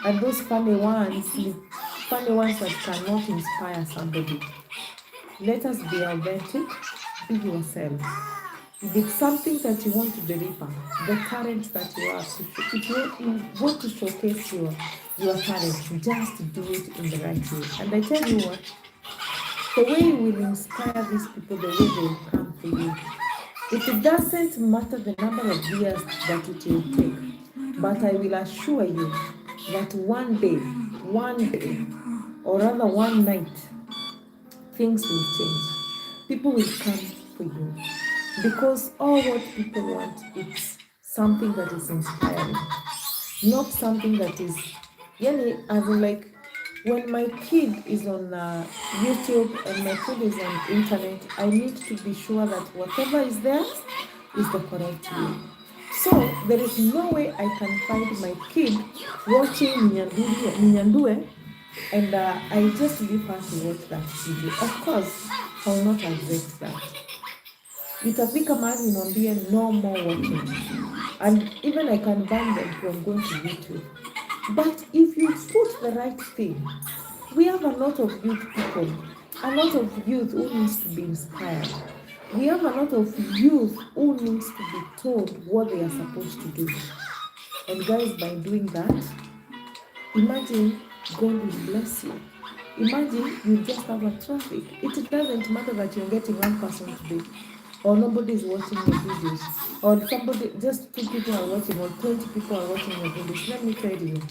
and those funny ones that cannot inspire somebody. Let us be authentic, be yourself. If it's something that you want to deliver, the talent that you have, if you want to showcase your talent, just do it in the right way. And I tell you what, the way you will inspire these people, the way they will come for you. It doesn't matter the number of years that it will take, but I will assure you that one day, or rather one night, things will change. People will come for you. Because all what people want is something that is inspiring, not something that is, as in like when my kid is on YouTube and my kid is on internet, I need to be sure that whatever is there is the correct way. So there is no way I can find my kid watching ninyanduriwe and I just leave her to watch that video. Of course, I will not accept that. Itafika mahali nimwambie no more watching, and even I can ban them from going to YouTube. But if you put the right thing, we have a lot of youth people, a lot of youth who needs to be inspired. We have a lot of youth who needs to be told what they are supposed to do. And guys, by doing that, imagine God will bless you. Imagine you just have a traffic. It doesn't matter that you're getting one person today, or nobody is watching your videos, or somebody, just 2 people are watching, or 20 people are watching your videos. Let me tell you,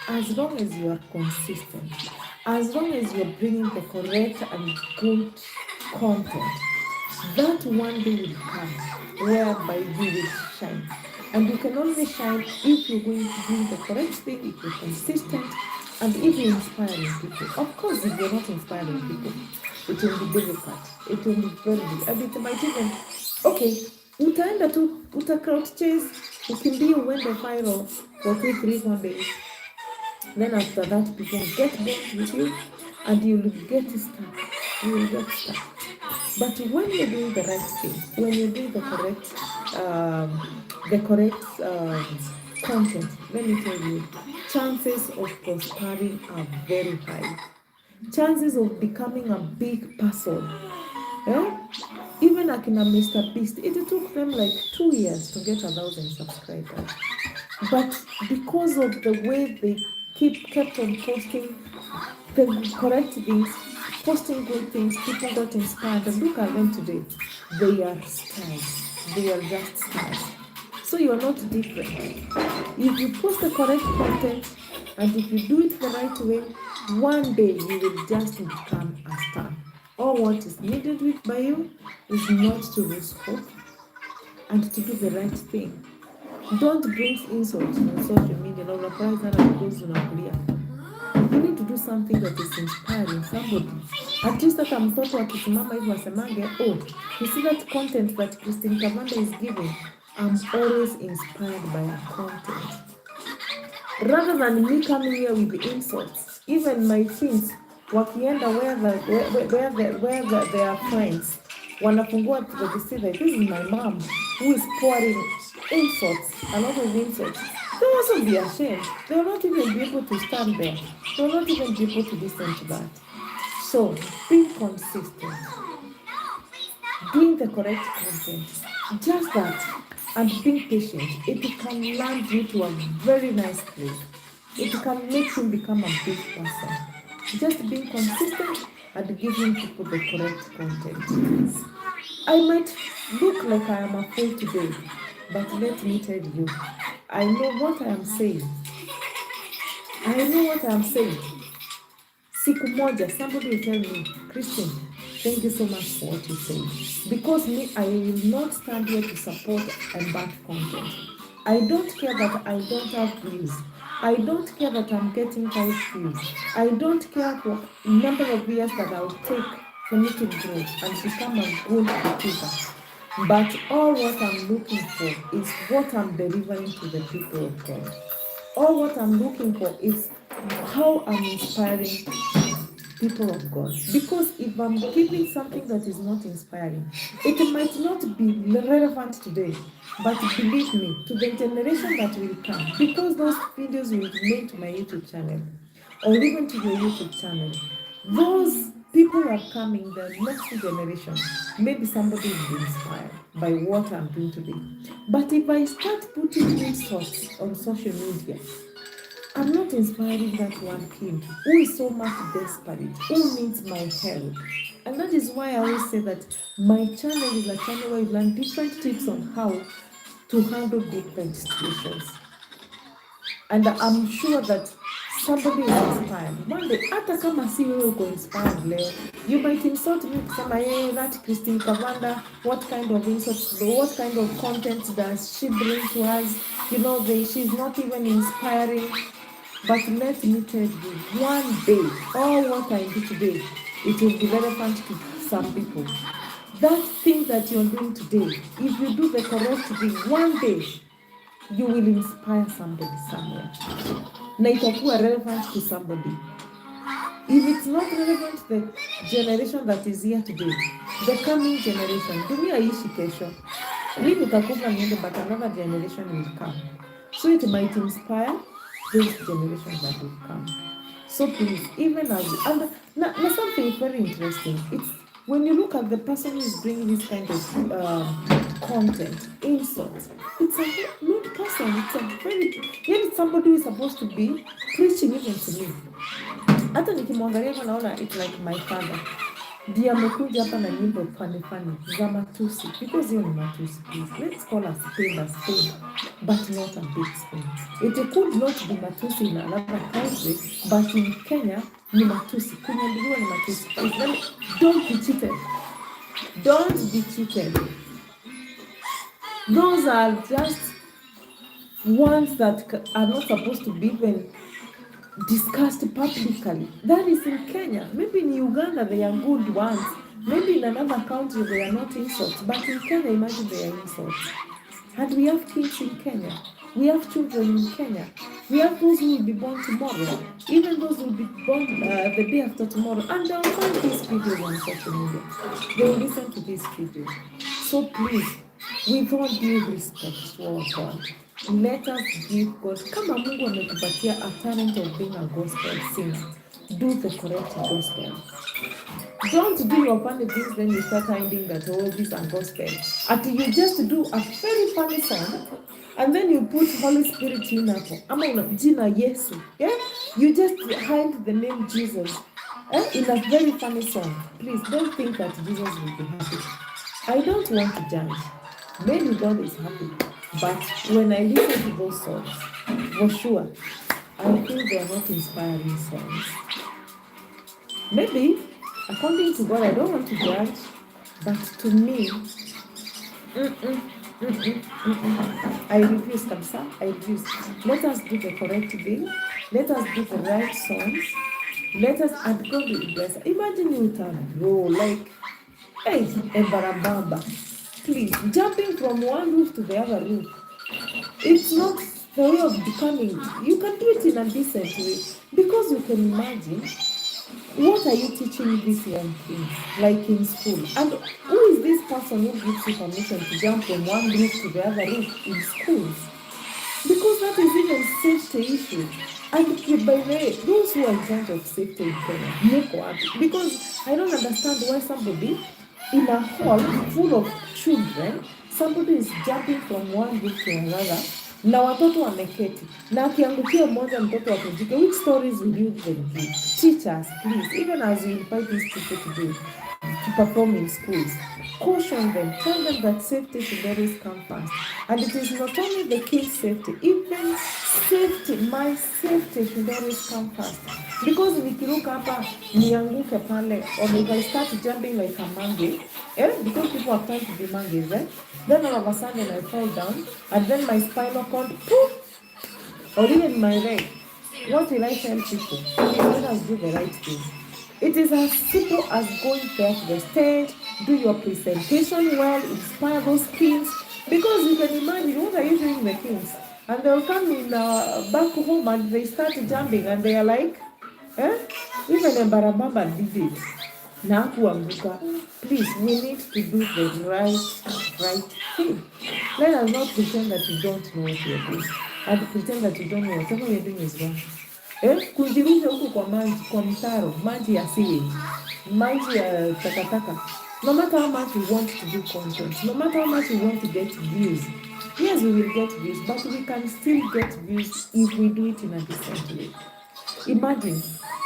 as long as you are consistent, as long as you're bringing the correct and good content, that one day will come whereby you will shine. And you can only shine if you're going to do the correct thing, if you're consistent, and if you're inspiring people. Of course, if you're not inspiring people, it will be difficult. It will be very difficult. And it might even, okay, utaenda tu, crowd chase, ukimbie uende viral for 2-3 days. Then after that, people get bored with you, and you will get stuck. You will get stuck. But when you're doing the right thing, when you're doing the correct content, let me tell you, chances of prospering are very high. Chances of becoming a big person. Even akina Mr. Beast, it took them like 2 years to get 1,000 subscribers. But because of the way they kept on posting the correct things, posting good things, people got inspired. And look at them today. They are stars. They are just stars. So you are not different. If you post the correct content, And if you do it the right way, one day you will just become a star. All what is needed by you is not to lose hope and to do the right thing. Don't bring insults on social media. Na unafurahi sana because unakulia. You need to do something that is inspiring somebody. At least hata mtoto akisimama hivyo asemange, oh, you see that content that Christine Kavanda is giving, I'm always inspired by her content. Rather than me coming here with insults, even my teens wakienda where their friends wanafungua to see that this is my mom who is pouring insults, a lot of insults. They will also be ashamed. They will not even be able to stand there. They will not even be able to listen to that. So be consistent, doing the correct content, just that, and being patient. It can land you to a very nice place. It can make you become a big person. Just being consistent and giving people the correct content. I might look like I am a fool today, but let me tell you, I know what I am saying. I know what I am saying. Siku moja, somebody will tell me, Christine, thank you so much for what you say. Because me, I will not stand here to support and bad content. I don't care that I don't have views. I don't care that I'm getting 5 views. I don't care for number of years that I will take for me to grow and become a good YouTuber. But all what I'm looking for is what I'm delivering to the people of God. All what I'm looking for is how I'm inspiring people of God. Because if I'm giving something that is not inspiring, it might not be relevant today, but believe me, to the generation that will come, because those videos will be made to my YouTube channel, or even to your YouTube channel, those people are coming, the next generation, maybe somebody will be inspired by what I'm doing today. But if I start putting insults on social media, I'm not inspiring that one kid who is so much desperate, who needs my help. And that is why I always say that my channel is a channel where you learn different tips on how to handle different situations. And I'm sure that somebody is inspired. One day, hata kama si wewe uko inspired leo, you might insult me kusema, hey, that Christine Kavanda, what kind of insults, what kind of content does she bring to us? You know, she's not even inspiring. But let me tell you, one day, all what I do today, it will be relevant to some people. That thing that you're doing today, if you do the correct thing, one day, you will inspire somebody somewhere. Na itakuwa relevant to somebody. If it's not relevant to the generation that is here today, the coming generation, dunia ishi kesho. Mimi nitakufa niende, but another generation will come. So it might inspire this generation that will come. So please, even as and something very interesting, it's when you look at the person who is bringing this kind of content, insults, it's a good person. It's a very, yet somebody who is supposed to be preaching even to me. Hata nikimwangalia hapa naona it's like my father. Ndiye amekuja hapa na nyimbo funny za matusi, because hiyo ni matusi, please. Let's call a spade, but not a big spade. It could not be matusi in another country, but in Kenya ni matusi. Ninyanduriwe ni matusi. Don't be cheated. Don't be cheated. Those are just ones that are not supposed to be even discussed publicly. That is in Kenya. Maybe in Uganda they are good ones. Maybe in another country they are not insults. But in Kenya, imagine they are insults. And we have kids in Kenya. We have children in Kenya. We have those who will be born tomorrow. Even those who will be born the day after tomorrow. And they'll find these videos on social media. They will listen to these videos. So please, with all due respect to our God, let us give God. Kama Mungu amekupatia a talent of being a gospel singer, do the correct gospel. Don't do your funny things, then you start hiding that all these are gospel. Until you just do a very funny song, and then you put Holy Spirit in hapo. Ama jina Yesu. Yeah? You just hide the name Jesus in a very funny song. Please don't think that Jesus will be happy. I don't want to judge. Maybe God is happy. But when I listen to those songs, for sure, I feel they are not inspiring songs. Maybe, according to God, I don't want to judge, but to me, I refuse, Kamsa. I refuse. Let us do the correct thing. Let us do the right songs. Let us, and God will bless. Imagine you can go like, hey, Embarabamba. Please, jumping from one roof to the other roof. It's not the way of becoming. You can do it in a decent way. Because you can imagine, what are you teaching these young kids, like in school? And who is this person who gives you permission to jump from one roof to the other roof in schools? Because that is even safety issue. And by the way, those who are in charge of safety in Kenya, make what? Because I don't understand why somebody in a hall full of children, somebody is jumping from one roof to another, na watoto wameketi, na akiangukia mmoja mtoto akujike. Which stories will you even give? Teachers, please, even as you invite these people to perform in schools, caution them, tell them that safety should always come first. And it is not only the kids' safety, even safety, my safety should always come first. Because nikiruka hapa nianguke pale, or if I start jumping like a monkey, because people are trying to be monkeys, then all of a sudden I fall down, and then my spinal cord, poof, or even my leg. What will I tell people? Please let us do the right thing. It is as simple as going there to the stage, do your presentation well, inspire those kids. Because you can imagine, what are you doing the kids? And they'll come in back home and they start jumping and they are like, even Embarababa did it. Please, we need to do the right thing. Let us not pretend that we don't know what we are doing and pretend that we don't know whatever we are doing is wrong. Kujirusha huku kwa maji, kwa mtaro, maji ya sewage, maji ya takataka. No matter how much we want to do content, no matter how much we want to get views, yes, we will get views, but we can still get views if we do it in a decent way. Imagine,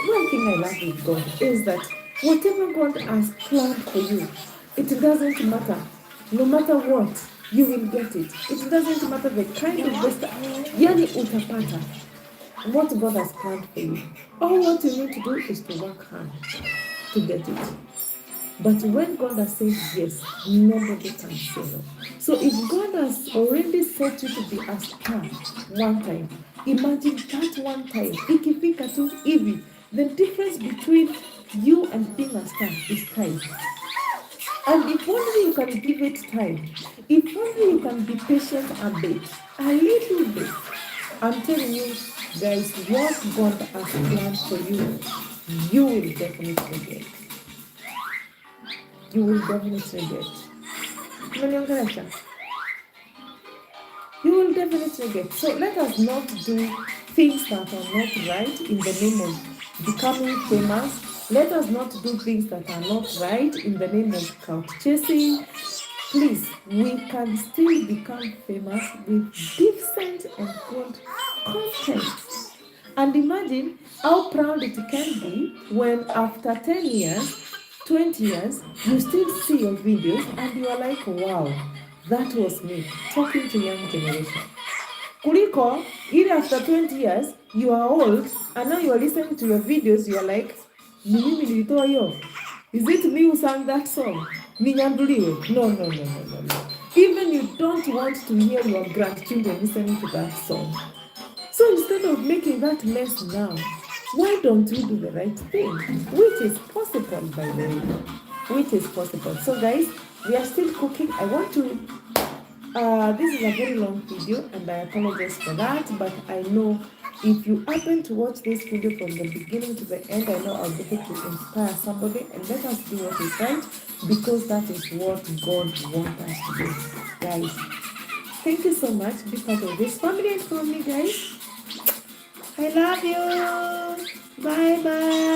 one thing I love with God is that whatever God has planned for you, it doesn't matter. No matter what, you will get it. It doesn't matter the kind of best, yani utapata what God has planned for you. All what you need to do is to work hard to get it. But when God has said yes, nobody can say no. So if God has already set you to be a star one time, imagine that one time, ikifika tu hivi, the difference between you and being a star is time. And if only you can give it time, if only you can be patient a bit, a little bit, I'm telling you, guys, what God has planned for you, you will definitely get. You will definitely get. You will definitely get. So let us not do things that are not right in the name of becoming famous. Let us not do things that are not right in the name of clout chasing. Please, we can still become famous with decent and good content. And imagine how proud it can be when after 10 years, 20 years, you still see your videos and you are like, wow, that was me talking to young generation. Kuliko, even after 20 years, you are old and now you are listening to your videos, you are like, is it me who sang that song? Ninyanduriwe? No. Even you don't want to hear your grandchildren listening to that song. So instead of making that mess now, why don't we do the right thing? Which is possible, by the way. Which is possible. So guys, we are still cooking. I want to, this is a very long video and I apologize for that, but I know if you happen to watch this video from the beginning to the end, I know I'll be able to inspire somebody, and let us do what is right, because that is what God wants us to do. Guys, thank you so much. Be part of this family and from me, guys. I love you. Bye bye.